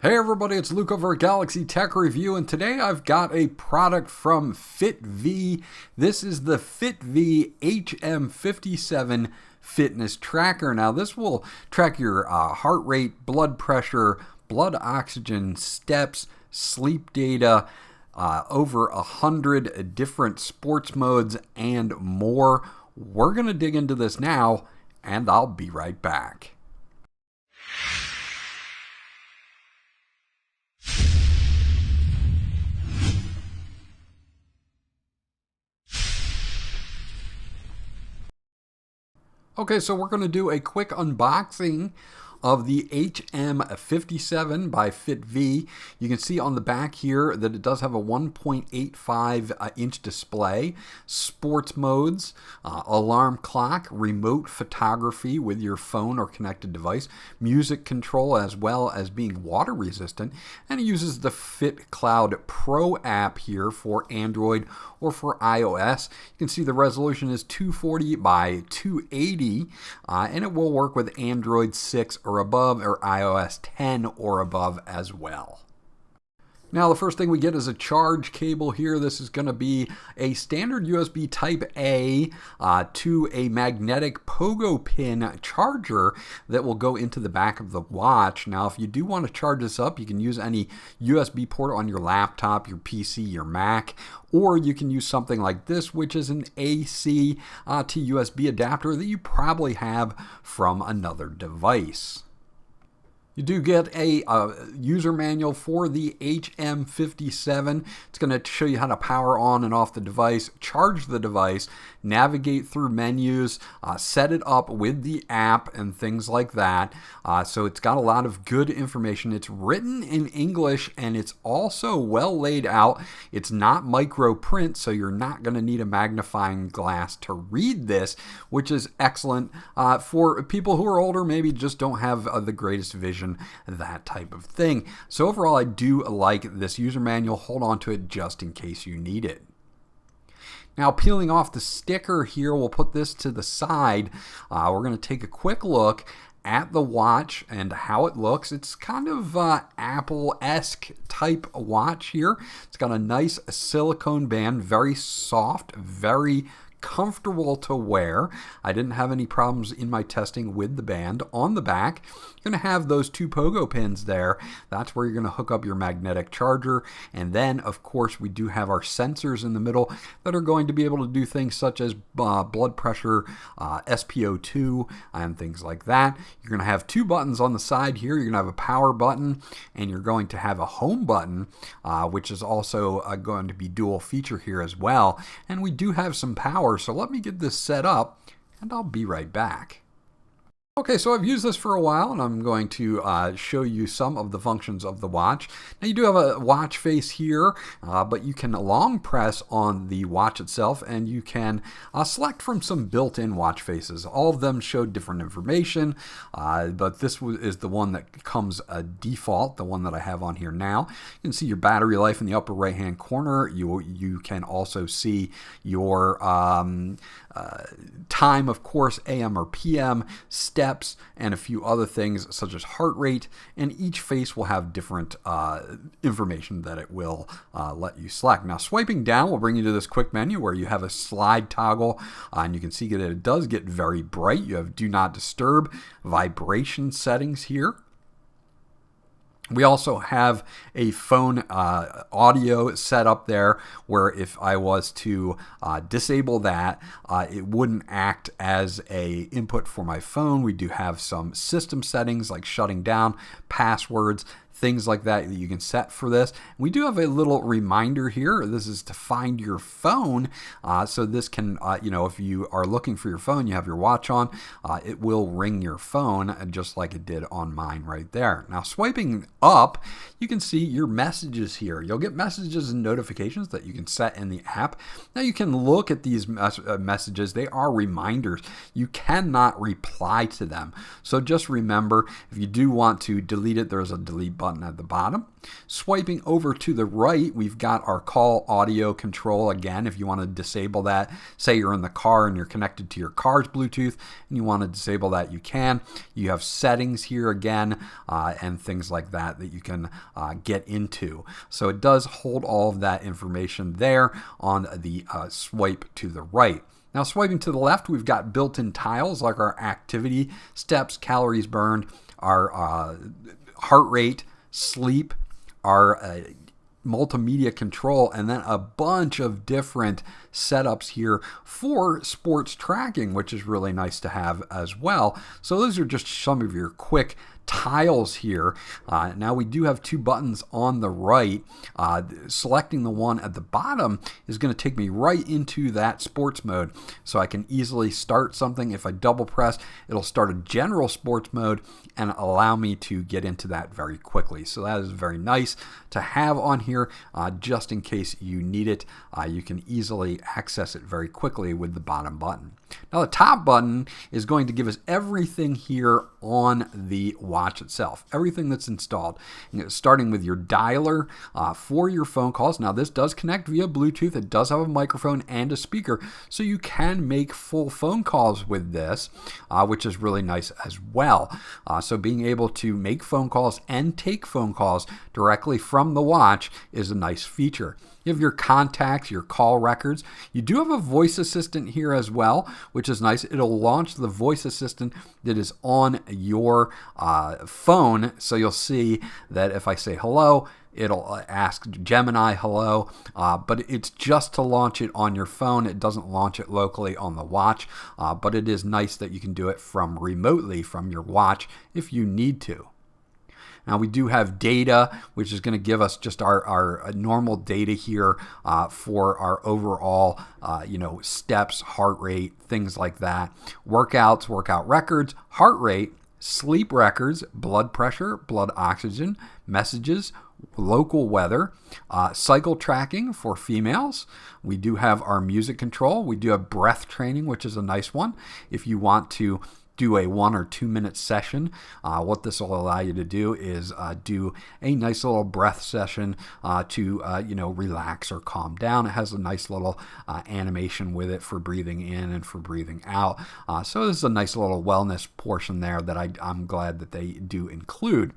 Hey everybody, it's Luke over at Galaxy Tech Review, and today I've got a product from FITVII. This is the FITVII HM57 fitness tracker. Now this will track your heart rate, blood pressure, blood oxygen, steps, sleep data, over 100 different sports modes and more. We're going to dig into this now, and I'll be right back. Okay, so we're going to do a quick unboxing of the HM57 by FITVII. You can see on the back here that it does have a 1.85 inch display, sports modes, alarm clock, remote photography with your phone or connected device, music control, as well as being water resistant, and it uses the FitCloud Pro app here for Android or for iOS. You can see the resolution is 240 by 280, and it will work with Android 6 or above, or iOS 10 or above as well. Now the first thing we get is a charge cable here. This is going to be a standard USB Type A to a magnetic pogo pin charger that will go into the back of the watch. Now if you do want to charge this up, you can use any USB port on your laptop, your PC, your Mac, or you can use something like this, which is an AC to USB adapter that you probably have from another device. You do get a user manual for the HM57. It's going to show you how to power on and off the device, charge the device, navigate through menus, set it up with the app and things like that. So it's got a lot of good information. It's written in English and it's also well laid out. It's not micro print, so you're not going to need a magnifying glass to read this, which is excellent for people who are older, maybe just don't have the greatest vision, that type of thing. So overall, I do like this user manual. Hold on to it just in case you need it. Now, peeling off the sticker here, we'll put this to the side. We're going to take a quick look at the watch and how it looks. It's kind of Apple-esque type watch here. It's got a nice silicone band, very soft, very comfortable to wear. I didn't have any problems in my testing with the band. On the back, you're going to have those two pogo pins there. That's where you're going to hook up your magnetic charger. And then, of course, we do have our sensors in the middle that are going to be able to do things such as blood pressure, SpO2, and things like that. You're going to have two buttons on the side here. You're going to have a power button, and you're going to have a home button, which is also going to be dual feature here as well. And we do have some power. So let me get this set up and I'll be right back. Okay, so I've used this for a while and I'm going to show you some of the functions of the watch. Now you do have a watch face here, but you can long press on the watch itself and you can select from some built-in watch faces. All of them show different information, but this is the one that comes default, the one that I have on here now. You can see your battery life in the upper right-hand corner. You can also see your time, of course, AM or PM, steps, and a few other things such as heart rate, and each face will have different information that it will let you select. Now swiping down will bring you to this quick menu where you have a slide toggle, and you can see that it does get very bright. You have do not disturb, vibration settings here. We also have a phone audio set up there where if I was to disable that, it wouldn't act as a input for my phone. We do have some system settings like shutting down, passwords, things like that you can set for this. We do have a little reminder here. This is to find your phone. So this can, if you are looking for your phone, you have your watch on, it will ring your phone just like it did on mine right there. Now swiping up, you can see your messages here. You'll get messages and notifications that you can set in the app. Now you can look at these messages. They are reminders. You cannot reply to them. So just remember, if you do want to delete it, there's a delete button at the bottom. Swiping over to the right, we've got our call audio control. Again, if you want to disable that, say you're in the car and you're connected to your car's Bluetooth and you want to disable that, you can. You have settings here again and things like that. that you can get into. So it does hold all of that information there on the swipe to the right. Now, swiping to the left, we've got built-in tiles like our activity, steps, calories burned, our heart rate, sleep, our multimedia control, and then a bunch of different setups here for sports tracking, which is really nice to have as well. So those are just some of your quick tiles here. Now we do have two buttons on the right. Selecting the one at the bottom is going to take me right into that sports mode, so I can easily start something. If I double press, it'll start a general sports mode and allow me to get into that very quickly. So that is very nice to have on here, just in case you need it. You can easily access it very quickly with the bottom button. Now the top button is going to give us everything here on the watch itself, everything that's installed, starting with your dialer for your phone calls. Now this does connect via Bluetooth. It does have a microphone and a speaker, so you can make full phone calls with this, which is really nice as well. So being able to make phone calls and take phone calls directly from the watch is a nice feature. You have your contacts, your call records. You do have a voice assistant here as well, which is nice. It'll launch the voice assistant that is on your phone. So you'll see that if I say hello, it'll ask Gemini hello, but it's just to launch it on your phone. It doesn't launch it locally on the watch, but it is nice that you can do it from remotely from your watch if you need to. Now we do have data, which is going to give us just our normal data here for our overall, steps, heart rate, things like that. Workouts, workout records, heart rate, sleep records, blood pressure, blood oxygen, messages, local weather, cycle tracking for females. We do have our music control. We do have breath training, which is a nice one. If you want to do a 1 or 2 minute session, what this will allow you to do is do a nice little breath session to relax or calm down. It has a nice little animation with it for breathing in and for breathing out. So this is a nice little wellness portion there that I'm glad that they do include.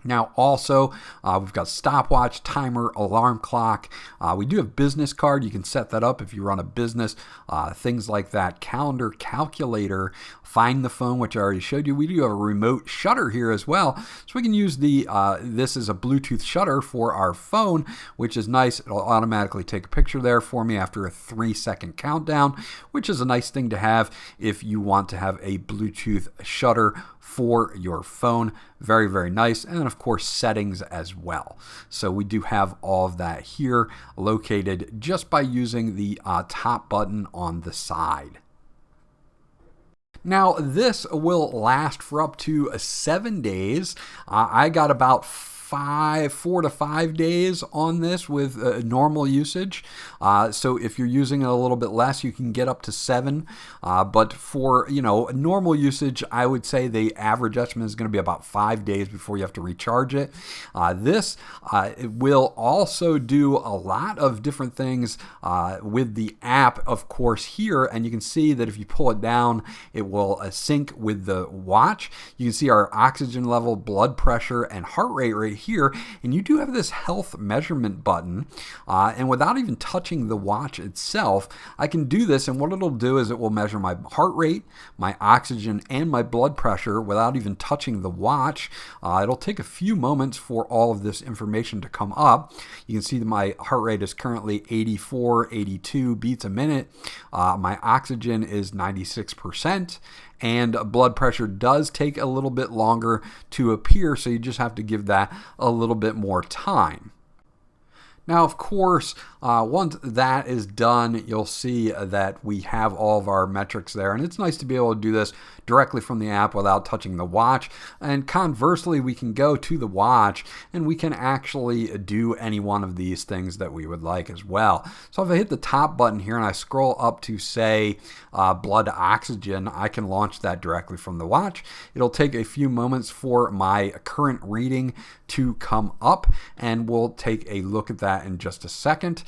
Now also, we've got stopwatch, timer, alarm clock. We do have business card. You can set that up if you run a business, things like that. Calendar, calculator, find the phone, which I already showed you. We do have a remote shutter here as well. So we can use this is a Bluetooth shutter for our phone, which is nice. It'll automatically take a picture there for me after a 3-second countdown, which is a nice thing to have if you want to have a Bluetooth shutter for your phone. Very, very nice. And then of course settings as well. So we do have all of that here located just by using the top button on the side. Now this will last for up to 7 days. I got about 4 to 5 days on this with normal usage. So if you're using it a little bit less, you can get up to 7. But for normal usage, I would say the average estimate is going to be about 5 days before you have to recharge it. This it will also do a lot of different things with the app, of course, here. And you can see that if you pull it down, it will sync with the watch. You can see our oxygen level, blood pressure, and heart rate right here, and you do have this health measurement button, and without even touching the watch itself, I can do this, and what it'll do is it will measure my heart rate, my oxygen, and my blood pressure without even touching the watch. It'll take a few moments for all of this information to come up. You can see that my heart rate is currently 84, 82 beats a minute. My oxygen is 96%. And blood pressure does take a little bit longer to appear, so you just have to give that a little bit more time. Now, of course, once that is done, you'll see that we have all of our metrics there, and it's nice to be able to do this directly from the app without touching the watch. And conversely, we can go to the watch and we can actually do any one of these things that we would like as well. So if I hit the top button here and I scroll up to, say, blood oxygen, I can launch that directly from the watch. It'll take a few moments for my current reading to come up, and we'll take a look at that that in just a second.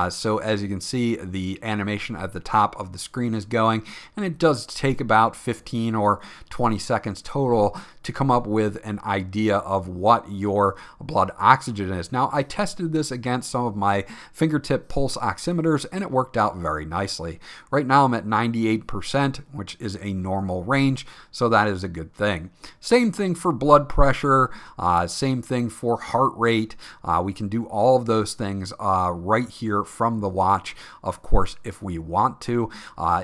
So as you can see, the animation at the top of the screen is going, and it does take about 15 or 20 seconds total to come up with an idea of what your blood oxygen is. Now, I tested this against some of my fingertip pulse oximeters, and it worked out very nicely. Right now I'm at 98%, which is a normal range, so that is a good thing. Same thing for blood pressure, same thing for heart rate. We can do all of those things right here from the watch. Of course, if we want to,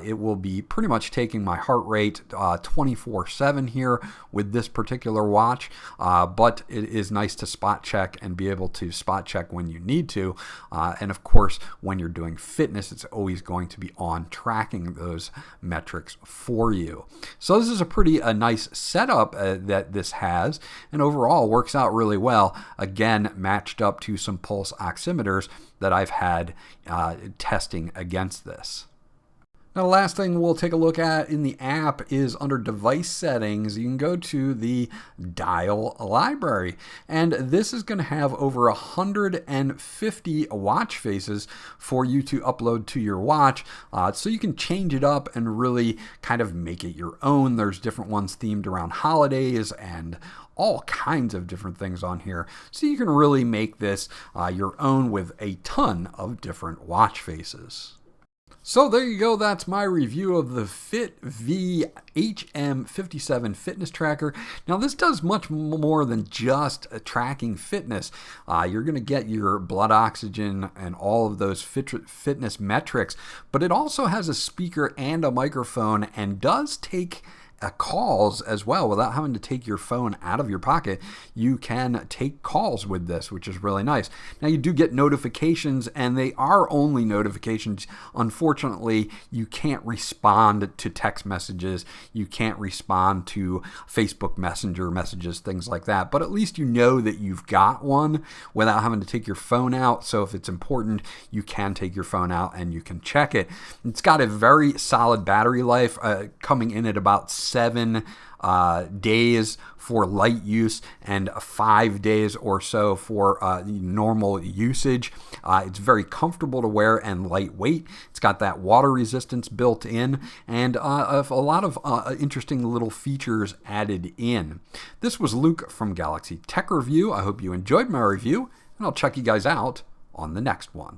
it will be pretty much taking my heart rate 24/7 here with this particular watch, but it is nice to spot check and be able to spot check when you need to. And of course, when you're doing fitness, it's always going to be on tracking those metrics for you. So this is a pretty nice setup that this has, and overall works out really well. Again, matched up to some pulse oximeters that I've had testing against this. Now, the last thing we'll take a look at in the app is under device settings. You can go to the dial library, and this is going to have over 150 watch faces for you to upload to your watch, so you can change it up and really kind of make it your own. There's different ones themed around holidays and all kinds of different things on here, so you can really make this your own with a ton of different watch faces. So there you go. That's my review of the FITVII HM57 fitness tracker. Now, this does much more than just tracking fitness. You're going to get your blood oxygen and all of those fitness metrics, but it also has a speaker and a microphone and does take calls as well. Without having to take your phone out of your pocket, you can take calls with this, which is really nice. Now, you do get notifications, and they are only notifications. Unfortunately, you can't respond to text messages. You can't respond to Facebook Messenger messages, things like that. But at least you know that you've got one without having to take your phone out. So if it's important, you can take your phone out and you can check it. It's got a very solid battery life, coming in at about 7 days for light use and 5 days or so for normal usage. It's very comfortable to wear and lightweight. It's got that water resistance built in, and a lot of interesting little features added in. This was Luke from Galaxy Tech Review. I hope you enjoyed my review, and I'll check you guys out on the next one.